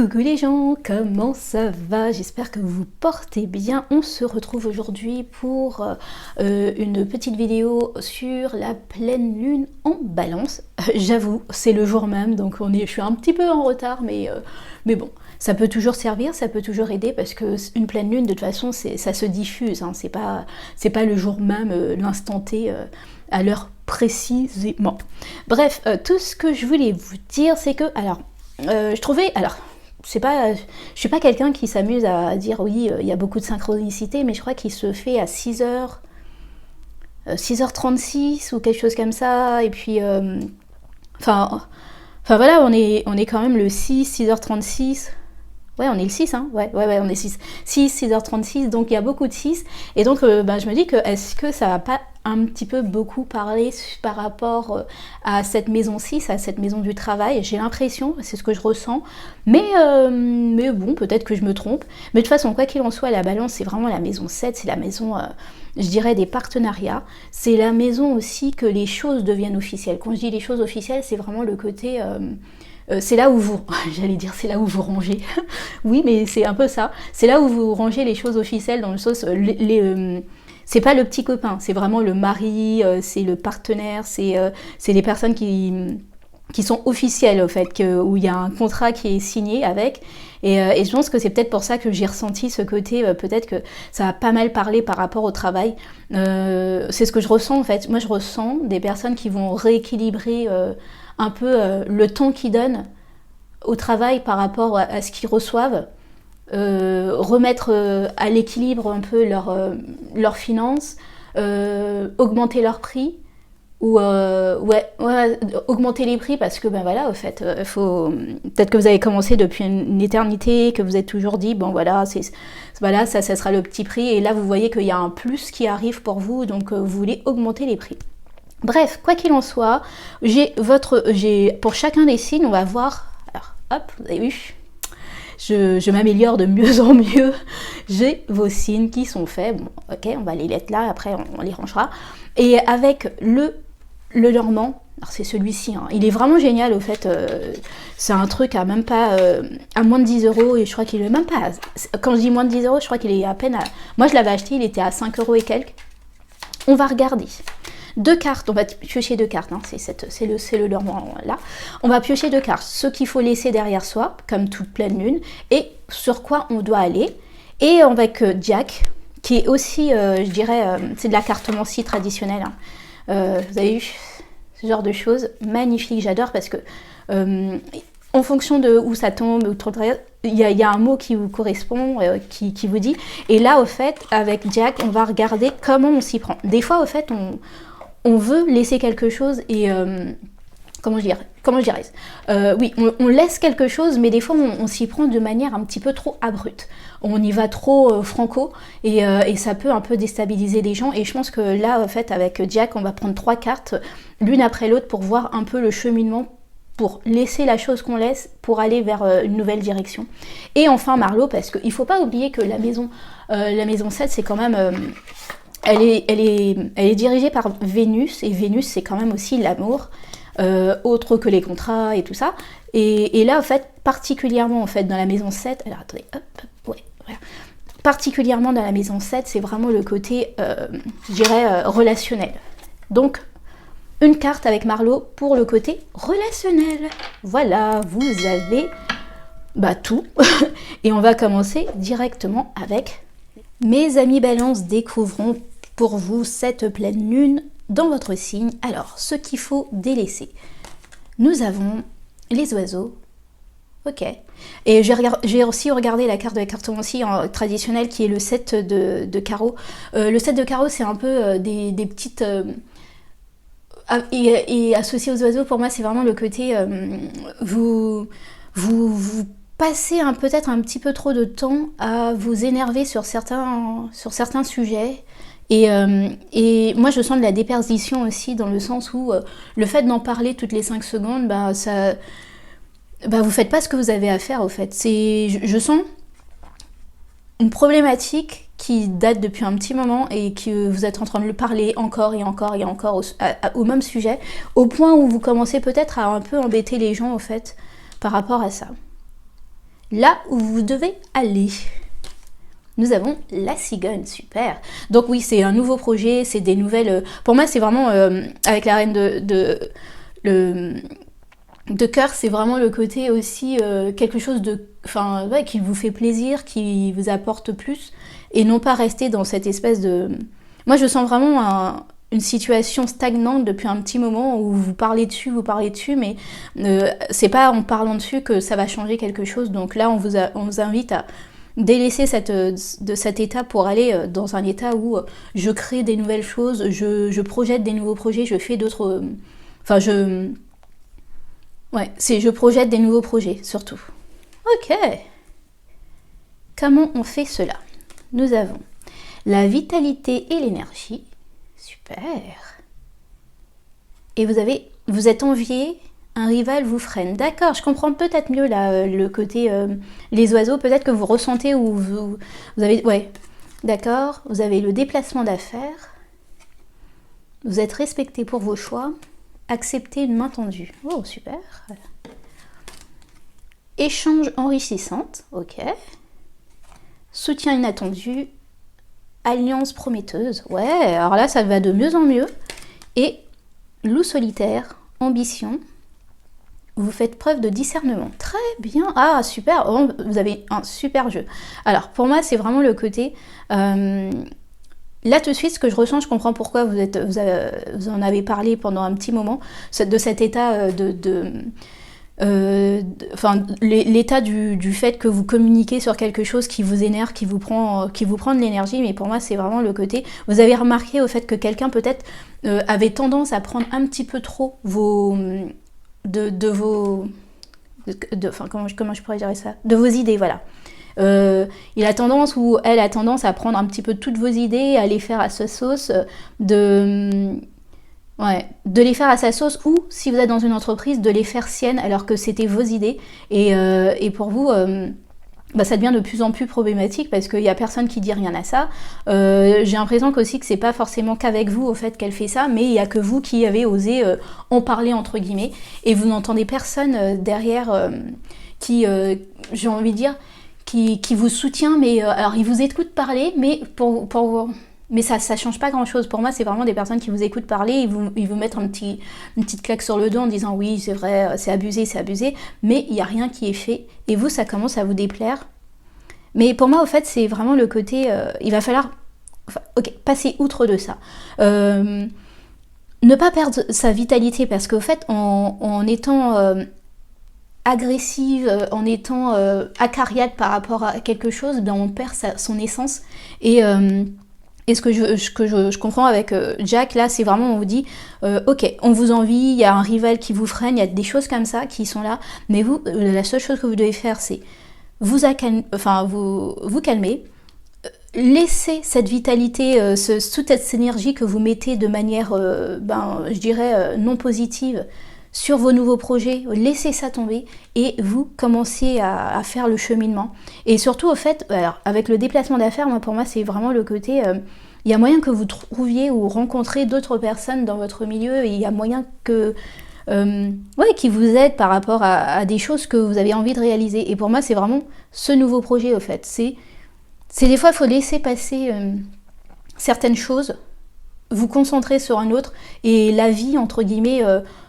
Coucou les gens, comment ça va? J'espère que vous vous portez bien. On se retrouve aujourd'hui pour une petite vidéo sur la pleine lune en balance. J'avoue, c'est le jour même, donc je suis un petit peu en retard, mais bon, ça peut toujours servir, ça peut toujours aider, parce que une pleine lune, de toute façon, ça se diffuse, hein, c'est pas le jour même, l'instant T, à l'heure précisément. Bref, tout ce que je voulais vous dire, c'est que, je trouvais, je suis pas quelqu'un qui s'amuse à dire oui, il y a beaucoup de synchronicité, mais je crois qu'il se fait à 6h, 6h36 ou quelque chose comme ça, et puis, enfin voilà, on est quand même le 6h36. Ouais, on est le 6, hein, ouais, on est 6h36, donc il y a beaucoup de 6, et donc je me dis que est-ce que ça va pas un petit peu beaucoup parler par rapport à cette maison 6, à cette maison du travail. J'ai l'impression, c'est ce que je ressens, mais bon, peut-être que je me trompe, mais de toute façon, quoi qu'il en soit, la balance, c'est vraiment la maison 7, c'est la maison, je dirais, des partenariats, c'est la maison aussi que les choses deviennent officielles. Quand je dis les choses officielles, c'est vraiment le côté... c'est là où vous, j'allais dire c'est là où vous rangez, oui mais c'est un peu ça, c'est là où vous rangez les choses officielles, dans le sens, c'est pas le petit copain, c'est vraiment le mari, c'est le partenaire, c'est les personnes qui sont officielles, au fait, où il y a un contrat qui est signé avec, et je pense que c'est peut-être pour ça que j'ai ressenti ce côté, peut-être que ça a pas mal parlé par rapport au travail, c'est ce que je ressens en fait. Moi je ressens des personnes qui vont rééquilibrer un peu le temps qu'ils donnent au travail par rapport à ce qu'ils reçoivent, remettre à l'équilibre un peu leurs finances, augmenter leurs prix, ou augmenter les prix, parce que voilà, au fait, faut peut-être que vous avez commencé depuis une éternité, que vous êtes toujours dit bon voilà, ça sera le petit prix, et là vous voyez qu'il y a un plus qui arrive pour vous, donc vous voulez augmenter les prix. Bref, quoi qu'il en soit, pour chacun des signes, on va voir. Alors hop, vous avez vu, je m'améliore de mieux en mieux. J'ai vos signes qui sont faits. Bon, ok, on va les mettre là, après on les rangera. Et avec le Normand, alors c'est celui-ci, hein, il est vraiment génial au fait. C'est un truc à même pas à moins de 10 €, et je crois qu'il est même pas. Quand je dis moins de 10 €, je crois qu'il est à peine à. Moi je l'avais acheté, il était à 5 € et quelques. On va regarder. 2 cartes, on va piocher 2 cartes, hein, c'est le Normand là. On va piocher 2 cartes, ce qu'il faut laisser derrière soi, comme toute pleine lune, et sur quoi on doit aller. Et avec Jack, qui est aussi, je dirais, c'est de la cartomancie traditionnelle. Hein. Vous avez vu ce genre de choses, magnifique, j'adore, parce que en fonction de où ça tombe, il y a un mot qui vous correspond, qui vous dit. Et là, au fait, avec Jack, on va regarder comment on s'y prend. Des fois, au fait, on veut laisser quelque chose, et comment je dirais, oui, on laisse quelque chose, mais des fois on s'y prend de manière un petit peu trop abrupte. On y va trop franco, et ça peut un peu déstabiliser les gens. Et je pense que là, en fait, avec Jack, on va prendre 3 cartes, l'une après l'autre, pour voir un peu le cheminement, pour laisser la chose qu'on laisse, pour aller vers une nouvelle direction. Et enfin Marlo, parce qu'il ne faut pas oublier que la maison 7, c'est quand même... Elle est dirigée par Vénus, et Vénus, c'est quand même aussi l'amour, autre que les contrats et tout ça. Et là, en fait, particulièrement en fait, dans la maison 7, alors attendez, hop, ouais, voilà. Particulièrement dans la maison 7, c'est vraiment le côté, je dirais, relationnel. Donc, une carte avec Marlo pour le côté relationnel. Voilà, vous avez tout. Et on va commencer directement avec... Mes amis Balance, découvrons pour vous cette pleine lune dans votre signe. Alors, ce qu'il faut délaisser. Nous avons les oiseaux. Ok. Et j'ai aussi regardé la carte de la cartomancie traditionnelle, qui est le 7 de carreaux. Le 7 de carreaux, c'est un peu des petites... et associé aux oiseaux, pour moi, c'est vraiment le côté... vous passez peut-être un petit peu trop de temps à vous énerver sur certains sujets. Et moi, je sens de la déperdition aussi, dans le sens où le fait d'en parler toutes les 5 secondes, vous faites pas ce que vous avez à faire, au fait. Je sens une problématique qui date depuis un petit moment, et que vous êtes en train de le parler encore et encore et encore au même sujet, au point où vous commencez peut-être à un peu embêter les gens, au fait, par rapport à ça. là où vous devez aller. Nous avons la cigogne, super. Donc oui, c'est un nouveau projet, c'est des nouvelles... pour moi, c'est vraiment, avec la reine de cœur, c'est vraiment le côté aussi quelque chose de... Enfin, ouais, qui vous fait plaisir, qui vous apporte plus, et non pas rester dans cette espèce de... Moi, je sens vraiment une situation stagnante depuis un petit moment où vous parlez dessus, mais c'est pas en parlant dessus que ça va changer quelque chose. Donc là, on vous invite à délaisser cet état pour aller dans un état où je crée des nouvelles choses, je projette des nouveaux projets, je fais d'autres... je projette des nouveaux projets, surtout. Ok. Comment on fait cela? Nous avons la vitalité et l'énergie. Super. Et vous êtes envié, un rival vous freine. D'accord, je comprends peut-être mieux là, le côté les oiseaux. Peut-être que vous ressentez ou vous avez... Ouais, d'accord. Vous avez le déplacement d'affaires. Vous êtes respecté pour vos choix. Accepter une main tendue. Oh, super. Échange enrichissante. Ok. Soutien inattendu. Alliance prometteuse. Ouais, alors là, ça va de mieux en mieux. Et loup solitaire. Ambition. Vous faites preuve de discernement. Très bien. Ah, super. Oh, vous avez un super jeu. Alors, pour moi, c'est vraiment le côté... Là, tout de suite, ce que je ressens, je comprends pourquoi vous en avez parlé pendant un petit moment, de cet état l'état du fait que vous communiquez sur quelque chose qui vous énerve, qui vous prend de l'énergie, mais pour moi, c'est vraiment le côté... Vous avez remarqué au fait que quelqu'un, peut-être, avait tendance à prendre un petit peu trop comment je pourrais dire ça, de vos idées, voilà. Il a tendance, ou elle a tendance à prendre un petit peu toutes vos idées, à les faire à sa sauce, de les faire à sa sauce, ou si vous êtes dans une entreprise, de les faire siennes alors que c'était vos idées, et pour vous... ça devient de plus en plus problématique parce qu'il n'y a personne qui dit rien à ça. J'ai l'impression qu'aussi que c'est pas forcément qu'avec vous au fait qu'elle fait ça, mais il n'y a que vous qui avez osé en parler entre guillemets, et vous n'entendez personne derrière qui, j'ai envie de dire, qui vous soutient, mais alors il vous écoute parler, mais mais ça change pas grand chose. Pour moi, c'est vraiment des personnes qui vous écoutent parler, ils vous mettent une petite claque sur le dos en disant oui, c'est vrai, c'est abusé, mais il n'y a rien qui est fait, et vous, ça commence à vous déplaire. Mais pour moi, au fait, c'est vraiment le côté, il va falloir passer outre de ça. Ne pas perdre sa vitalité, parce qu'au fait, en étant agressive, en étant acariate par rapport à quelque chose, on perd son essence, et ce que je comprends avec Jack, là, c'est vraiment, on vous dit, ok, on vous envie, il y a un rival qui vous freine, il y a des choses comme ça qui sont là, mais vous, la seule chose que vous devez faire, c'est vous calmer, laisser cette vitalité, toute cette énergie que vous mettez de manière, je dirais, non positive, sur vos nouveaux projets, laissez ça tomber et vous commencez à faire le cheminement. Et surtout, au fait, alors, avec le déplacement d'affaires, pour moi, c'est vraiment le côté... il y a moyen que vous trouviez ou rencontrez d'autres personnes dans votre milieu, et il y a moyen que... qui vous aident par rapport à des choses que vous avez envie de réaliser. Et pour moi, c'est vraiment ce nouveau projet, au fait. C'est des fois, il faut laisser passer certaines choses, vous concentrer sur un autre, et la vie, entre guillemets...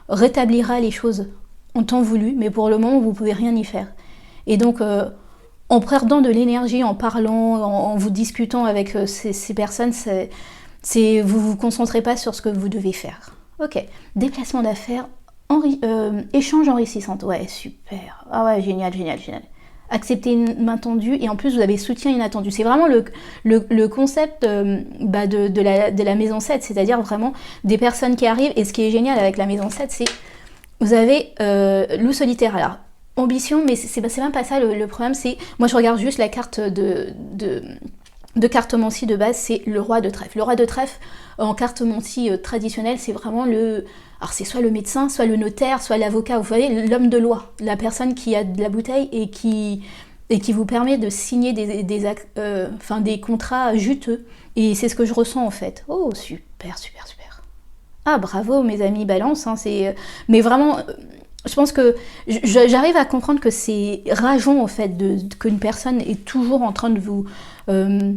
rétablira les choses en temps voulu, mais pour le moment, vous ne pouvez rien y faire. Et donc, en perdant de l'énergie, en parlant, en vous discutant avec ces personnes, vous ne vous concentrez pas sur ce que vous devez faire. Ok, déplacement d'affaires, échange enrichissante. Ouais, super. Ah ouais, génial. Accepter une main tendue, et en plus, vous avez soutien inattendu. C'est vraiment le concept de la maison 7, c'est-à-dire vraiment des personnes qui arrivent. Et ce qui est génial avec la maison 7, c'est vous avez loup solitaire. Alors, ambition, mais c'est même pas ça le problème. C'est, moi, je regarde juste la carte de cartomancie de base, c'est le roi de trèfle. Le roi de trèfle, en cartomancie traditionnelle, c'est vraiment alors c'est soit le médecin, soit le notaire, soit l'avocat, vous voyez, l'homme de loi, la personne qui a de la bouteille et qui vous permet de signer des contrats juteux. Et c'est ce que je ressens en fait. Oh, super. Ah, bravo mes amis Balance, hein, mais vraiment, je pense que j'arrive à comprendre que c'est rageant, en fait, qu'une personne est toujours en train de vous... euh,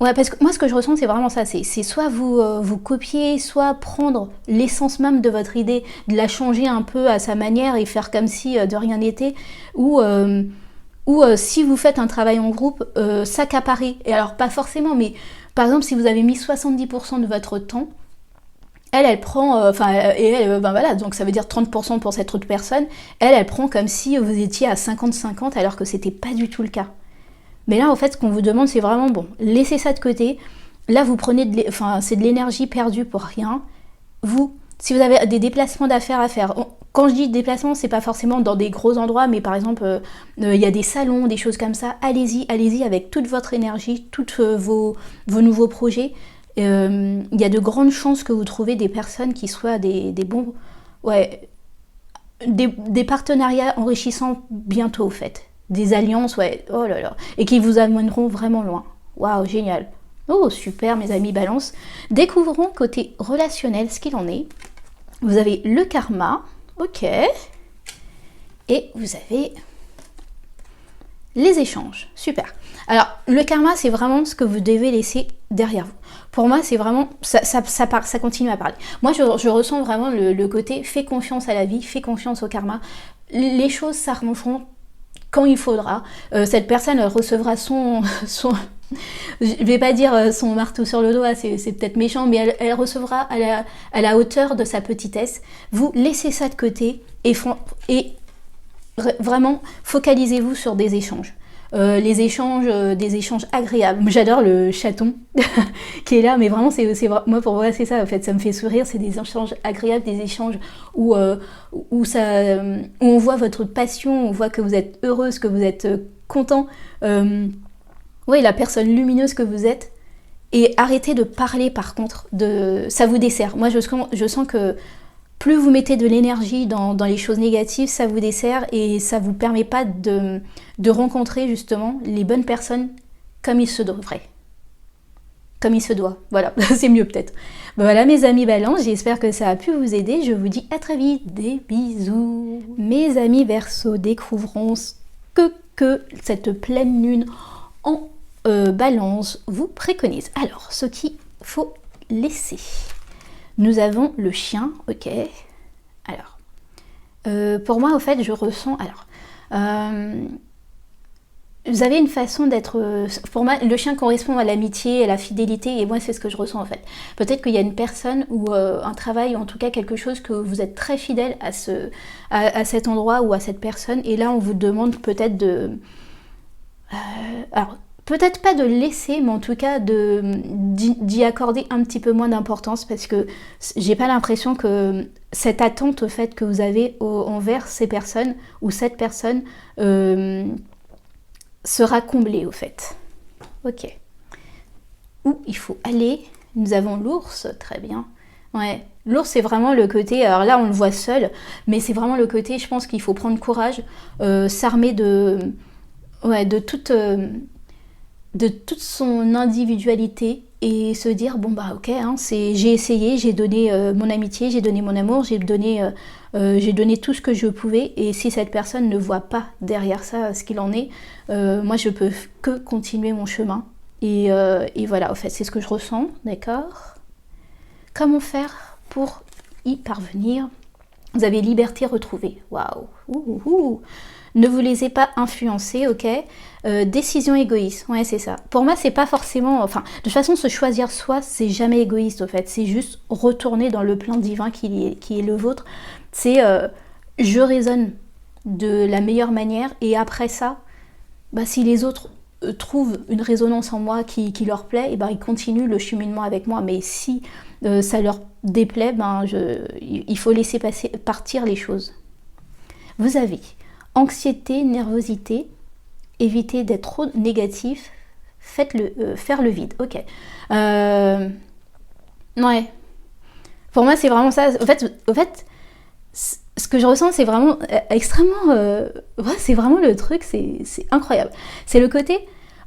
Ouais, parce que moi, ce que je ressens, c'est vraiment ça. C'est soit vous copier, soit prendre l'essence même de votre idée, de la changer un peu à sa manière et faire comme si de rien n'était, ou, si vous faites un travail en groupe, s'accaparer. Et alors, pas forcément, mais par exemple, si vous avez mis 70% de votre temps, elle prend, ben voilà, donc ça veut dire 30% pour cette autre personne, elle prend comme si vous étiez à 50-50 alors que c'était pas du tout le cas. Mais là, en fait, ce qu'on vous demande, c'est vraiment, bon, laissez ça de côté. Là, vous prenez c'est de l'énergie perdue pour rien. Vous, si vous avez des déplacements d'affaires à faire, quand je dis déplacement, c'est pas forcément dans des gros endroits, mais par exemple, il y a des salons, des choses comme ça. Allez-y avec toute votre énergie, tous vos nouveaux projets. Il y a de grandes chances que vous trouvez des personnes qui soient des bons, ouais, des partenariats enrichissants bientôt, au fait. Des alliances, ouais, oh là là. Et qui vous amèneront vraiment loin. Waouh, génial. Oh, super, mes amis balance. Découvrons côté relationnel ce qu'il en est. Vous avez le karma, ok. Et vous avez les échanges, super. Alors, le karma, c'est vraiment ce que vous devez laisser derrière vous. Pour moi, c'est vraiment, ça continue à parler. Moi, je ressens vraiment le côté, fais confiance à la vie, fais confiance au karma. Les choses s'arrangeront quand il faudra. Cette personne, elle recevra je vais pas dire son marteau sur le doigt, c'est peut-être méchant, mais elle recevra à la hauteur de sa petitesse. Vous laissez ça de côté et vraiment focalisez-vous sur des échanges. Les échanges, des échanges agréables. J'adore le chaton qui est là, mais vraiment, moi pour moi c'est ça, en fait, ça me fait sourire, c'est des échanges agréables, des échanges où on voit votre passion, on voit que vous êtes heureuse, que vous êtes content, oui, la personne lumineuse que vous êtes, et arrêtez de parler par contre, ça vous dessert. Moi je sens que plus vous mettez de l'énergie dans les choses négatives, ça vous dessert et ça vous permet pas de rencontrer justement les bonnes personnes comme il se devrait. Comme il se doit. Voilà, c'est mieux peut-être. Voilà mes amis balance, j'espère que ça a pu vous aider. Je vous dis à très vite, des bisous. Mes amis Verseau, découvrons ce que cette pleine lune en balance vous préconise. Alors, ce qu'il faut laisser. Nous avons le chien, ok. Alors, pour moi, au fait, je ressens... vous avez une façon d'être... Pour moi, le chien correspond à l'amitié, à la fidélité, et moi, c'est ce que je ressens, en fait. Peut-être qu'il y a une personne ou un travail, ou en tout cas quelque chose que vous êtes très fidèle à cet endroit ou à cette personne, et là, on vous demande peut-être de... alors, peut-être pas de laisser, mais en tout cas d'y accorder un petit peu moins d'importance parce que j'ai pas l'impression que cette attente au fait que vous avez envers ces personnes ou cette personne sera comblée au fait. Ok. Où il faut aller. Nous avons l'ours, très bien. Ouais, l'ours c'est vraiment le côté, alors là on le voit seul, mais c'est vraiment le côté, je pense qu'il faut prendre courage, s'armer de toute son individualité et se dire bon bah ok, hein, j'ai essayé, j'ai donné mon amitié, j'ai donné mon amour, j'ai donné tout ce que je pouvais et si cette personne ne voit pas derrière ça ce qu'il en est, moi je peux que continuer mon chemin et voilà, en fait c'est ce que je ressens, d'accord. Comment faire pour y parvenir? Vous avez liberté retrouvée, waouh. Ne vous laissez pas influencer, ok. Décision égoïste, ouais c'est ça. Pour moi c'est pas forcément, enfin de toute façon se choisir soi c'est jamais égoïste au fait, c'est juste retourner dans le plan divin qui est le vôtre. C'est je raisonne de la meilleure manière et après ça, bah, si les autres trouvent une résonance en moi qui leur plaît, et ben ils continuent le cheminement avec moi. Mais si ça leur déplaît, ben il faut laisser partir les choses. Vous avez anxiété, nervosité, évitez d'être trop négatif, faire le vide. Ok. Ouais. Pour moi, c'est vraiment ça. Au fait, ce que je ressens, c'est vraiment extrêmement... ouais, c'est vraiment le truc, c'est incroyable. C'est le côté...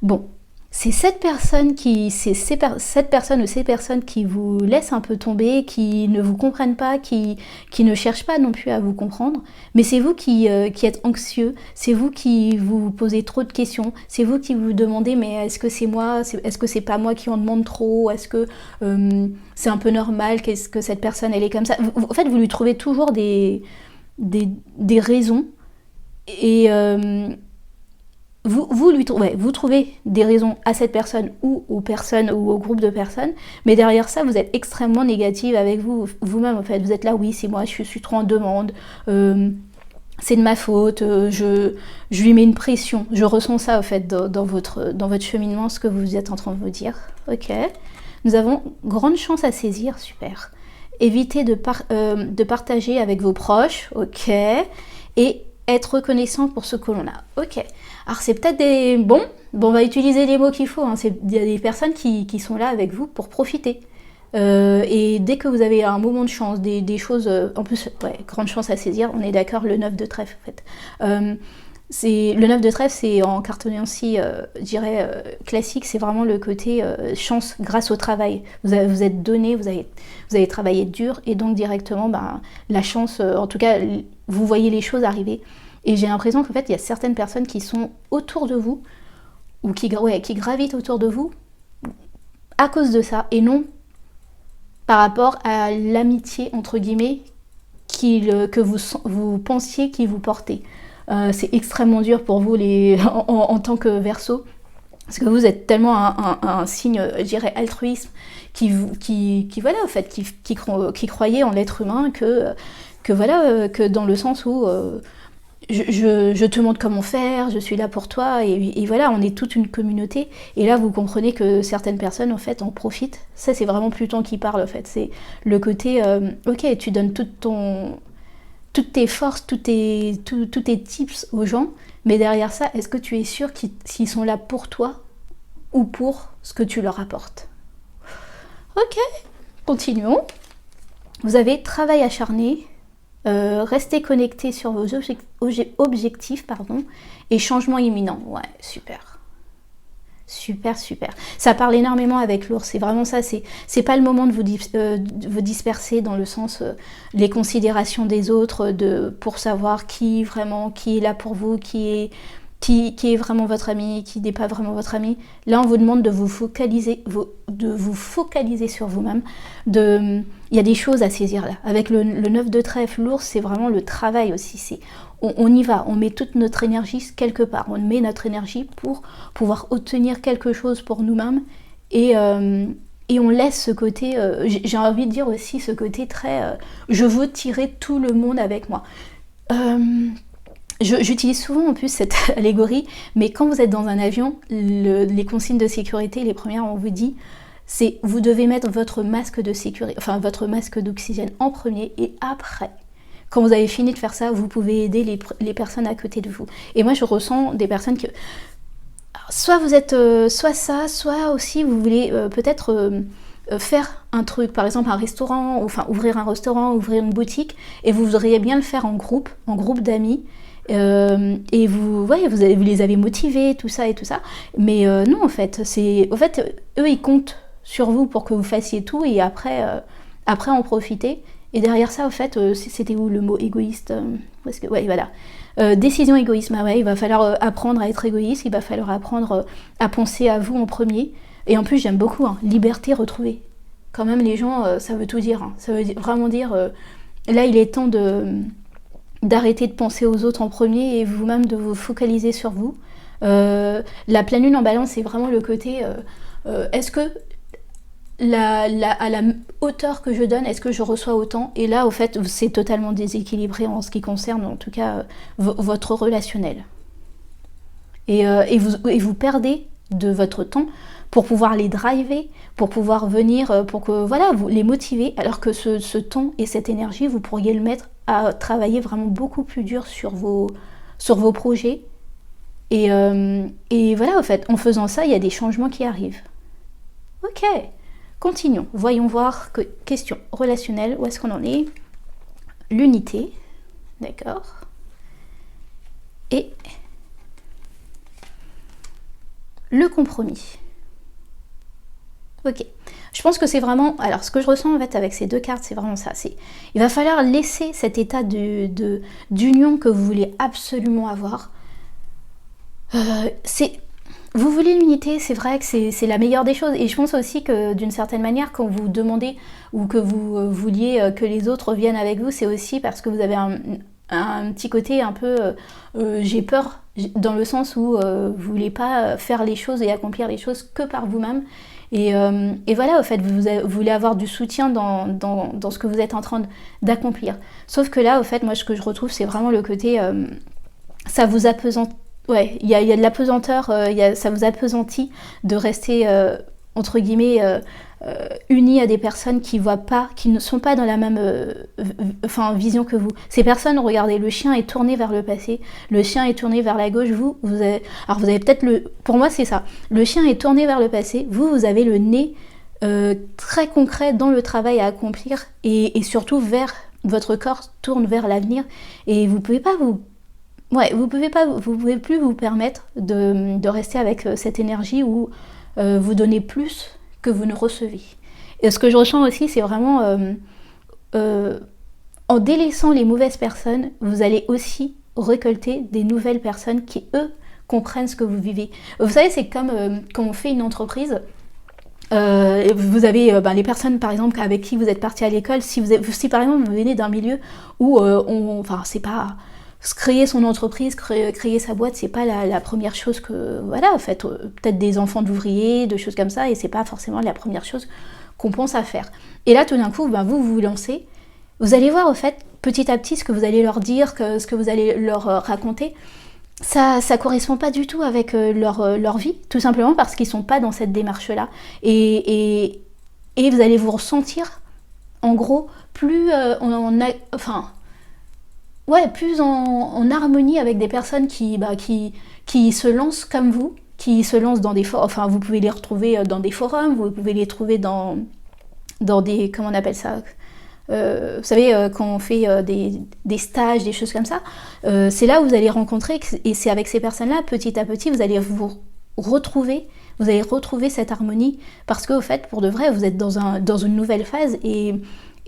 Bon, c'est cette personne cette personne ou ces personnes qui vous laissent un peu tomber, qui ne vous comprennent pas, qui ne cherchent pas non plus à vous comprendre, mais c'est vous qui êtes anxieux, c'est vous qui vous posez trop de questions, c'est vous qui vous demandez mais est-ce que c'est moi, est-ce que c'est pas moi qui en demande trop, est-ce que c'est un peu normal, qu'est-ce que cette personne elle est comme ça. En fait vous lui trouvez toujours des raisons et vous trouvez des raisons à cette personne ou aux personnes ou au groupe de personnes, mais derrière ça, vous êtes extrêmement négative avec vous-même en fait. Vous êtes là, oui, c'est moi, je suis trop en demande, c'est de ma faute, je lui mets une pression. Je ressens ça en fait dans votre cheminement, ce que vous êtes en train de vous dire. Ok. Nous avons grande chance à saisir, super. Évitez de partager avec vos proches, ok. Et être reconnaissant pour ce que l'on a. Ok. Alors c'est peut-être des... Bon, on va utiliser les mots qu'il faut. Hein. Il y a des personnes qui sont là avec vous pour profiter. Et dès que vous avez un moment de chance, des choses... en plus, ouais, grande chance à saisir, on est d'accord, le 9 de trèfle en fait. Le 9 de trèfle, c'est en cartomancie, je dirais, classique, c'est vraiment le côté chance grâce au travail. Vous êtes donné, vous avez travaillé dur, et donc directement, la chance, en tout cas, vous voyez les choses arriver. Et j'ai l'impression qu'en fait, il y a certaines personnes qui sont autour de vous, ou qui gravitent autour de vous, à cause de ça, et non par rapport à l'amitié, entre guillemets, que vous pensiez qu'ils vous portaient. C'est extrêmement dur pour vous en tant que Verseau, parce que vous êtes tellement un signe, je dirais, altruisme, voilà, en fait, qui croyait en l'être humain, que dans le sens où je te montre comment faire, je suis là pour toi, et voilà, on est toute une communauté, et là vous comprenez que certaines personnes en fait en profitent. Ça c'est vraiment Pluton qui parle en fait, c'est le côté, ok, tu donnes toutes tes forces, tous tes tips aux gens, mais derrière ça, est-ce que tu es sûr qu'ils sont là pour toi ou pour ce que tu leur apportes? Ok, continuons. Vous avez travail acharné, restez connecté sur vos objectifs, et changement imminent. Ouais, super. Super, super. Ça parle énormément avec l'ours, c'est vraiment ça, c'est pas le moment de vous disperser dans le sens les considérations des autres, pour savoir qui est là pour vous, qui est vraiment votre ami, qui n'est pas vraiment votre ami. Là, on vous demande de vous focaliser sur vous-même. Il y a des choses à saisir là. Avec le 9 de trèfle, l'ours, c'est vraiment le travail aussi. On y va, on met toute notre énergie quelque part. On met notre énergie pour pouvoir obtenir quelque chose pour nous-mêmes. Et on laisse ce côté, j'ai envie de dire aussi ce côté très... je veux tirer tout le monde avec moi. J'utilise souvent en plus cette allégorie, mais quand vous êtes dans un avion, les consignes de sécurité, les premières, on vous dit, c'est vous devez mettre votre masque de sécurité, enfin votre masque d'oxygène en premier, et après, quand vous avez fini de faire ça, vous pouvez aider les personnes à côté de vous. Et moi, je ressens des personnes que... soit vous êtes... soit ça, soit aussi vous voulez peut-être... faire un truc, par exemple un restaurant, enfin ouvrir un restaurant, ouvrir une boutique, et vous voudriez bien le faire en groupe d'amis, et vous les avez motivés, tout ça, mais non en fait, eux ils comptent sur vous pour que vous fassiez tout, et après en profiter. Et derrière ça, en fait, c'était où le mot égoïste, parce que, ouais, voilà. Décision égoïste, il va falloir apprendre à être égoïste, il va falloir apprendre à penser à vous en premier. Et en plus, j'aime beaucoup, liberté retrouvée. Quand même, les gens, ça veut tout dire. Ça veut vraiment dire, là, il est temps d'arrêter de penser aux autres en premier et vous-même de vous focaliser sur vous. La pleine lune en balance, c'est vraiment le côté, est-ce que à la hauteur que je donne, est-ce que je reçois autant? Et là, au fait, c'est totalement déséquilibré en ce qui concerne, en tout cas, votre relationnel. Et vous perdez de votre temps pour pouvoir les driver, pour pouvoir venir, pour que voilà, vous les motiver, alors que ce temps et cette énergie, vous pourriez le mettre à travailler vraiment beaucoup plus dur sur vos projets. Et voilà, en fait, en faisant ça, il y a des changements qui arrivent. Ok. Continuons, voyons voir question relationnelle, où est-ce qu'on en est? L'unité, d'accord. Et le compromis. Ok. Je pense que c'est vraiment... Alors, ce que je ressens en fait avec ces deux cartes, c'est vraiment ça. Il va falloir laisser cet état d'union que vous voulez absolument avoir. Vous voulez l'unité, c'est vrai que c'est la meilleure des choses. Et je pense aussi que d'une certaine manière, quand vous demandez ou que vous vouliez que les autres viennent avec vous, c'est aussi parce que vous avez un petit côté un peu j'ai peur, dans le sens où vous voulez pas faire les choses et accomplir les choses que par vous-même. Et voilà, au fait, vous voulez avoir du soutien dans ce que vous êtes en train d'accomplir. Sauf que là, au fait, moi, ce que je retrouve, c'est vraiment le côté... ça vous apesante. Ouais, il y a de la pesanteur, ça vous appesantit de rester, entre guillemets, unis à des personnes qui ne sont pas dans la même vision que vous. Ces personnes, regardez, le chien est tourné vers le passé, le chien est tourné vers la gauche, vous avez peut-être pour moi c'est ça, le chien est tourné vers le passé, vous avez le nez très concret dans le travail à accomplir et surtout votre corps tourne vers l'avenir et vous pouvez plus vous permettre de rester avec cette énergie où vous donnez plus que vous ne recevez. Et ce que je ressens aussi, c'est vraiment en délaissant les mauvaises personnes, vous allez aussi récolter des nouvelles personnes qui, eux, comprennent ce que vous vivez. Vous savez, c'est comme quand on fait une entreprise, vous avez les personnes par exemple avec qui vous êtes parti à l'école, si par exemple vous venez d'un milieu où c'est pas... Créer son entreprise, créer sa boîte, c'est pas la première chose que... Voilà, en fait, peut-être des enfants d'ouvriers, de choses comme ça, et c'est pas forcément la première chose qu'on pense à faire. Et là, tout d'un coup, vous lancez, vous allez voir, au fait, petit à petit, ce que vous allez leur dire, ce que vous allez leur raconter, ça correspond pas du tout avec leur vie, tout simplement parce qu'ils sont pas dans cette démarche-là. Et vous allez vous ressentir, en gros, plus plus en harmonie avec des personnes qui se lancent comme vous, qui se lancent dans des forums, enfin vous pouvez les retrouver dans des forums, vous pouvez les trouver dans des, comment on appelle ça, vous savez, quand on fait des stages, des choses comme ça, c'est là où vous allez rencontrer, et c'est avec ces personnes-là, petit à petit, vous allez retrouver cette harmonie, parce qu'au fait, pour de vrai, vous êtes dans une nouvelle phase,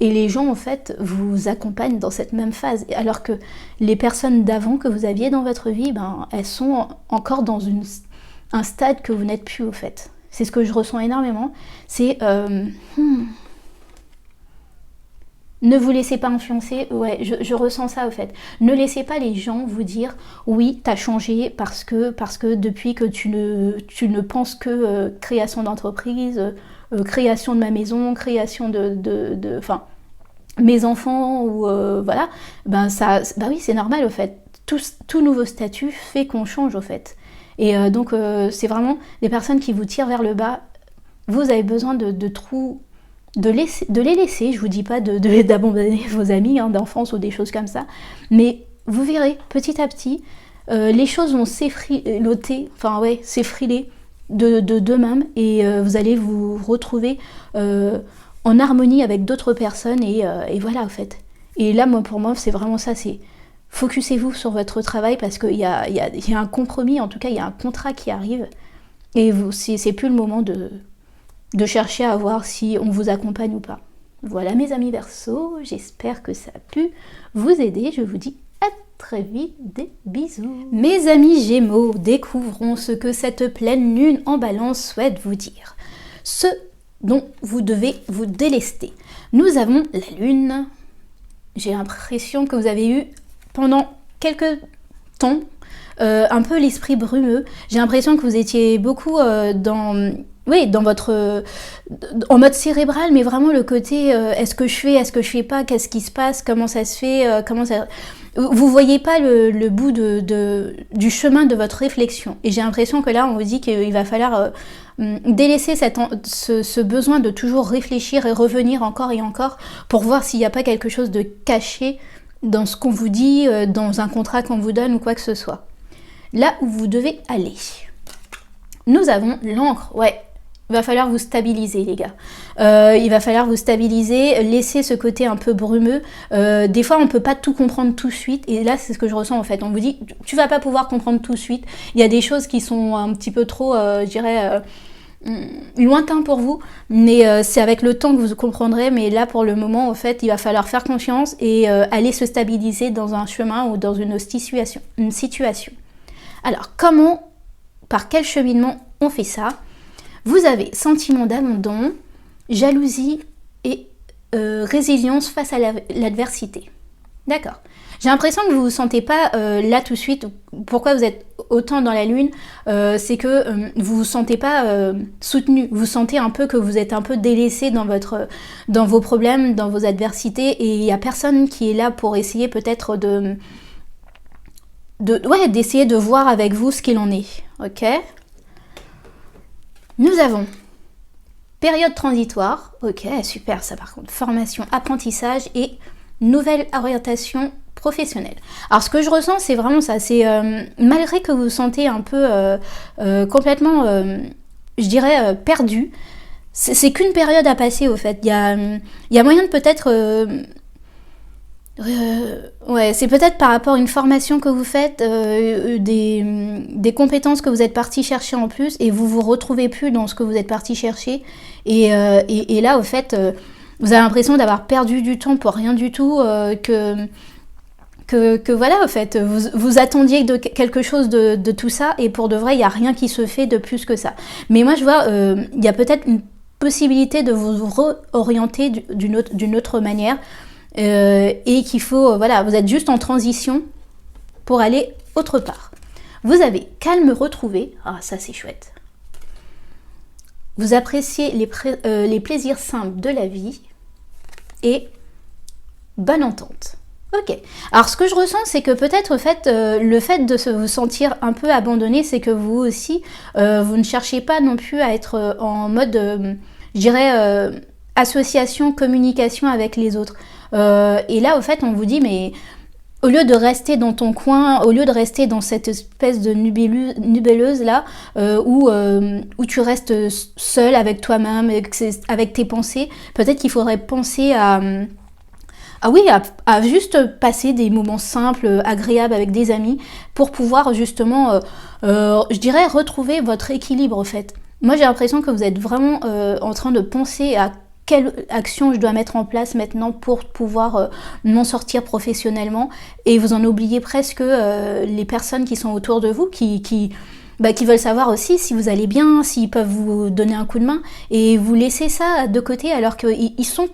et les gens, en fait, vous accompagnent dans cette même phase. Alors que les personnes d'avant que vous aviez dans votre vie, elles sont encore dans un stade que vous n'êtes plus, au fait. C'est ce que je ressens énormément. C'est... Ne vous laissez pas influencer. Ouais, je ressens ça, au fait. Ne laissez pas les gens vous dire « Oui, t'as changé parce que depuis que tu ne penses que création d'entreprise... création de ma maison, création de mes enfants, ou voilà, oui, c'est normal, au fait. Tout nouveau statut fait qu'on change, au fait. Et donc, c'est vraiment des personnes qui vous tirent vers le bas. Vous avez besoin de les laisser. Je vous dis pas d'abandonner vos amis d'enfance ou des choses comme ça, mais vous verrez, petit à petit, les choses vont s'effriler d'eux-mêmes, et vous allez vous retrouver en harmonie avec d'autres personnes, et voilà, en fait. Et là, pour moi, c'est vraiment ça, c'est focussez-vous sur votre travail, parce qu'il y a un compromis, en tout cas, il y a un contrat qui arrive, et c'est plus le moment de chercher à voir si on vous accompagne ou pas. Voilà, mes amis Verseau, j'espère que ça a pu vous aider, je vous dis à très vite, des bisous. Mes amis Gémeaux, découvrons ce que cette pleine lune en Balance souhaite vous dire. Ce dont vous devez vous délester. Nous avons la lune. J'ai l'impression que vous avez eu pendant quelques temps un peu l'esprit brumeux. J'ai l'impression que vous étiez beaucoup dans votre en mode cérébral, mais vraiment le côté est-ce que je fais pas, qu'est-ce qui se passe, comment ça se fait, vous voyez pas le bout du chemin de votre réflexion. Et j'ai l'impression que là on vous dit qu'il va falloir délaisser ce besoin de toujours réfléchir et revenir encore et encore pour voir s'il n'y a pas quelque chose de caché dans ce qu'on vous dit, dans un contrat qu'on vous donne ou quoi que ce soit. Là où vous devez aller. Nous avons l'encre, ouais. va falloir vous stabiliser, les gars. Il va falloir vous stabiliser, laisser ce côté un peu brumeux. Des fois, on peut pas tout comprendre tout de suite. Et là, c'est ce que je ressens en fait. On vous dit, tu vas pas pouvoir comprendre tout de suite. Il y a des choses qui sont un petit peu trop, je dirais, lointain pour vous. Mais c'est avec le temps que vous comprendrez. Mais là, pour le moment, en fait, il va falloir faire confiance et aller se stabiliser dans un chemin ou dans une situation. Alors, par quel cheminement on fait ça? Vous avez sentiment d'abandon, jalousie et résilience face à l'adversité. D'accord. J'ai l'impression que vous ne vous sentez pas là tout de suite. Pourquoi vous êtes autant dans la lune? C'est que vous ne vous sentez pas soutenu. Vous sentez un peu que vous êtes un peu délaissé dans vos problèmes, dans vos adversités. Et il n'y a personne qui est là pour essayer peut-être d'essayer de voir avec vous ce qu'il en est. Ok? Nous avons période transitoire, ok, super ça par contre, formation, apprentissage et nouvelle orientation professionnelle. Alors ce que je ressens c'est vraiment ça, c'est malgré que vous vous sentez un peu complètement, je dirais, perdu, c'est qu'une période à passer au fait. Il y a moyen de peut-être... c'est peut-être par rapport à une formation que vous faites, des compétences que vous êtes parti chercher en plus et vous vous retrouvez plus dans ce que vous êtes parti chercher et là au fait vous avez l'impression d'avoir perdu du temps pour rien du tout, que voilà au fait vous attendiez de quelque chose de tout ça et pour de vrai il n'y a rien qui se fait de plus que ça. Mais moi je vois il y a peut-être une possibilité de vous réorienter d'une autre manière. Et qu'il faut, vous êtes juste en transition pour aller autre part. Vous avez calme retrouvé, ça c'est chouette. Vous appréciez les plaisirs simples de la vie et bonne entente. Ok, alors ce que je ressens c'est que peut-être le fait de vous sentir un peu abandonné, c'est que vous aussi, vous ne cherchez pas non plus à être en mode, je dirais, association, communication avec les autres. Et là, au fait, on vous dit, mais au lieu de rester dans ton coin, au lieu de rester dans cette espèce de nubelleuse là, où tu restes seul avec toi-même, avec tes pensées, peut-être qu'il faudrait penser à juste passer des moments simples, agréables avec des amis, pour pouvoir justement, je dirais, retrouver votre équilibre, en fait. Moi, j'ai l'impression que vous êtes vraiment en train de penser à quelle action je dois mettre en place maintenant pour pouvoir m'en sortir professionnellement, et vous en oubliez presque les personnes qui sont autour de vous, qui veulent savoir aussi si vous allez bien, s'ils peuvent vous donner un coup de main, et vous laissez ça de côté alors qu'ils sont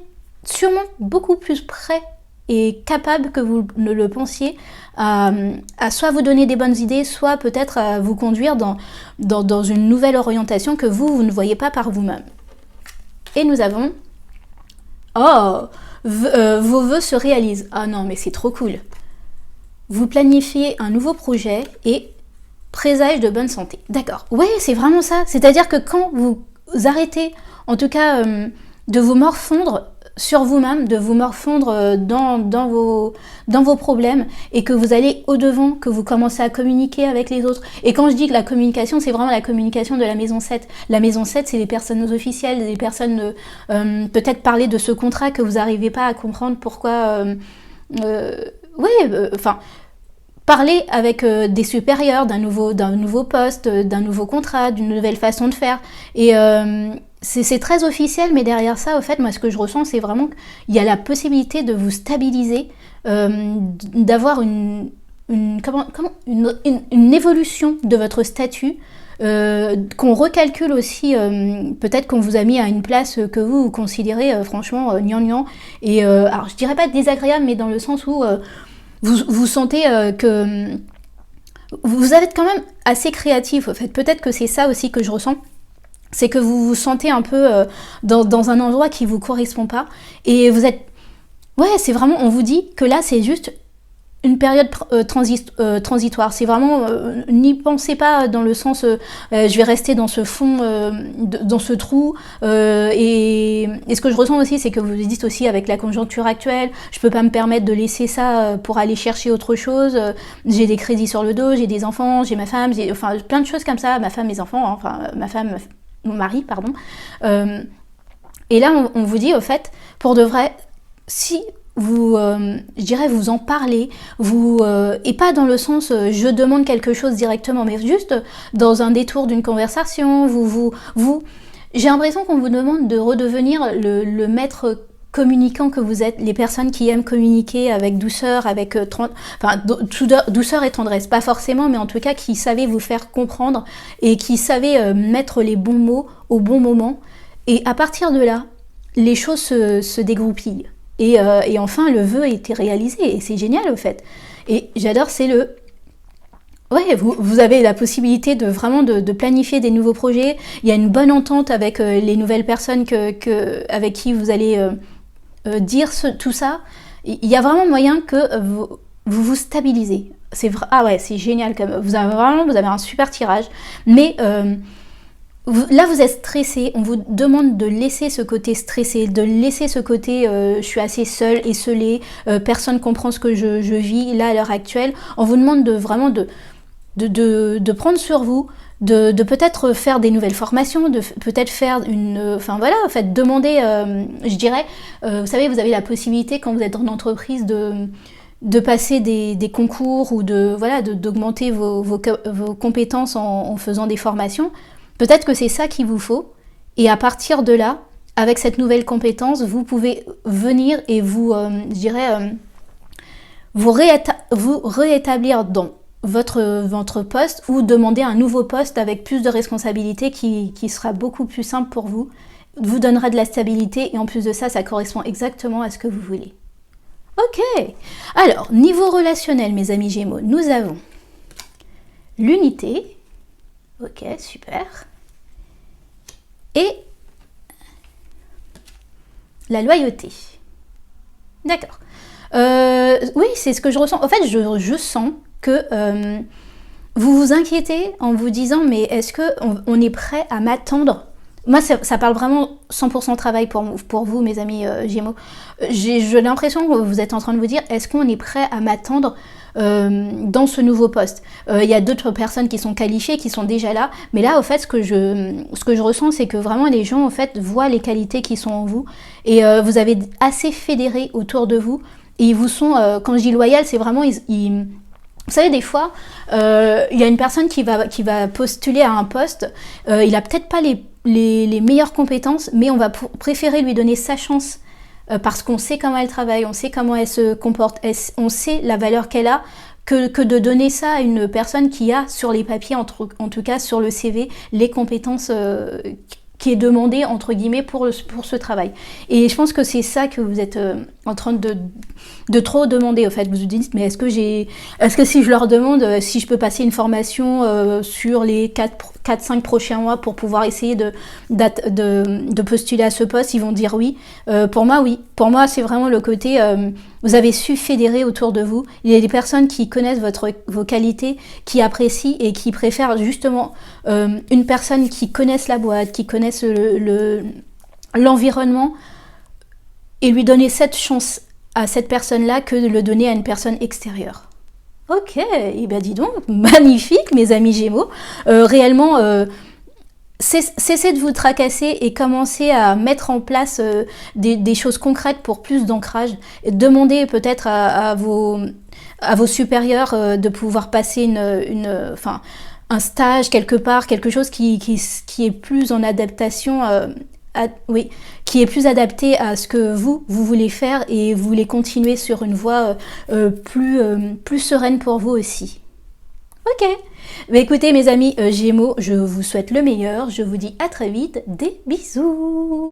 sûrement beaucoup plus prêts et capables que vous ne le pensiez à soit vous donner des bonnes idées, soit peut-être à vous conduire dans une nouvelle orientation que vous ne voyez pas par vous-même. Et nous avons... vos vœux se réalisent. Ah non, mais c'est trop cool. Vous planifiez un nouveau projet et présage de bonne santé. D'accord. Ouais, c'est vraiment ça. C'est-à-dire que quand vous arrêtez, en tout cas, de vous morfondre sur vous-même, de vous morfondre dans vos problèmes, et que vous allez au-devant, que vous commencez à communiquer avec les autres. Et quand je dis que la communication, c'est vraiment la communication de la maison 7. La maison 7, c'est les personnes officielles, les personnes, peut-être parler de ce contrat que vous n'arrivez pas à comprendre pourquoi... parler avec des supérieurs d'un nouveau poste, d'un nouveau contrat, d'une nouvelle façon de faire. Et c'est très officiel, mais derrière ça, au fait, moi, ce que je ressens, c'est vraiment qu'il y a la possibilité de vous stabiliser, d'avoir une évolution de votre statut, qu'on recalcule aussi, peut-être qu'on vous a mis à une place que vous considérez franchement gnangnan. Et alors, je dirais pas désagréable, mais dans le sens où vous sentez que vous êtes quand même assez créatif, en fait. Peut-être que c'est ça aussi que je ressens. C'est que vous vous sentez un peu dans un endroit qui vous correspond pas. Et vous êtes... Ouais, c'est vraiment... On vous dit que là, c'est juste une période transitoire. C'est vraiment... N'y pensez pas dans le sens... je vais rester dans ce fond, dans ce trou. Et ce que je ressens aussi, c'est que vous dites aussi avec la conjoncture actuelle, je peux pas me permettre de laisser ça pour aller chercher autre chose. J'ai des crédits sur le dos, j'ai des enfants, j'ai ma femme, j'ai plein de choses comme ça. Ma femme, mes enfants, ma femme... mari, pardon. Et là, on vous dit, au fait, pour de vrai, si vous, je dirais, vous en parlez, et pas dans le sens je demande quelque chose directement, mais juste dans un détour d'une conversation, j'ai l'impression qu'on vous demande de redevenir le maître communicant que vous êtes, les personnes qui aiment communiquer avec douceur, avec douceur et tendresse, pas forcément, mais en tout cas qui savaient vous faire comprendre et qui savaient mettre les bons mots au bon moment. Et à partir de là, les choses se dégroupillent. Et enfin, le vœu a été réalisé. Et c'est génial, au fait. Et j'adore, c'est ouais, vous avez la possibilité de vraiment de planifier des nouveaux projets. Il y a une bonne entente avec les nouvelles personnes avec qui vous allez dire tout ça. Il y a vraiment moyen que vous stabilisez. Ah ouais, c'est génial. Vous avez un super tirage. Mais... là, vous êtes stressé, on vous demande de laisser ce côté stressé, de laisser ce côté je suis assez seule, esseulée, personne comprend ce que je vis là à l'heure actuelle. On vous demande vraiment de prendre sur vous, de peut-être faire des nouvelles formations, de peut-être faire enfin voilà, en fait, demander, je dirais, vous savez, vous avez la possibilité quand vous êtes en entreprise de passer des concours ou d'augmenter vos compétences en faisant des formations. Peut-être que c'est ça qu'il vous faut, et à partir de là, avec cette nouvelle compétence, vous pouvez venir et vous réétablir dans votre poste ou demander un nouveau poste avec plus de responsabilités qui sera beaucoup plus simple pour vous, vous donnera de la stabilité et en plus de ça, ça correspond exactement à ce que vous voulez. Ok, alors niveau relationnel, mes amis Gémeaux, nous avons l'unité. Ok, super. Et la loyauté. D'accord. Oui, c'est ce que je ressens. En fait, je sens que vous vous inquiétez en vous disant, mais est-ce qu'on est prêt à m'attendre ? Moi, ça parle vraiment 100% travail pour vous, mes amis Gémeaux. J'ai l'impression que vous êtes en train de vous dire, est-ce qu'on est prêt à m'attendre dans ce nouveau poste. Il y a d'autres personnes qui sont qualifiées, qui sont déjà là, mais là, au fait, ce que je ressens, c'est que vraiment les gens, en fait, voient les qualités qui sont en vous, et vous avez assez fédéré autour de vous, et ils vous sont, quand je dis loyal, c'est vraiment, vous savez, des fois, il y a une personne qui va postuler à un poste, il a peut-être pas les meilleures compétences, mais on va préférer lui donner sa chance parce qu'on sait comment elle travaille, on sait comment elle se comporte, on sait la valeur qu'elle a, que de donner ça à une personne qui a sur les papiers, en tout cas sur le CV, les compétences qui est demandé entre guillemets pour ce travail. Et je pense que c'est ça que vous êtes en train de trop demander. En fait, vous vous dites, mais est-ce que si je leur demande si je peux passer une formation sur les 4-5 prochains mois pour pouvoir essayer de postuler à ce poste, ils vont dire oui. Pour moi, oui. Pour moi, c'est vraiment le côté, vous avez su fédérer autour de vous. Il y a des personnes qui connaissent vos qualités, qui apprécient et qui préfèrent justement une personne qui connaisse la boîte, qui connaisse l'environnement, et lui donner cette chance à cette personne-là que de le donner à une personne extérieure. Ok, et bien dis donc, magnifique mes amis Gémeaux. Réellement, cessez de vous tracasser et commencez à mettre en place des choses concrètes pour plus d'ancrage. Demandez peut-être à vos supérieurs de pouvoir passer un stage quelque part, quelque chose qui est plus en adaptation, qui est plus adapté à ce que vous voulez faire et vous voulez continuer sur une voie plus sereine pour vous aussi. Ok, mais écoutez mes amis Gémeaux, je vous souhaite le meilleur, je vous dis à très vite, des bisous.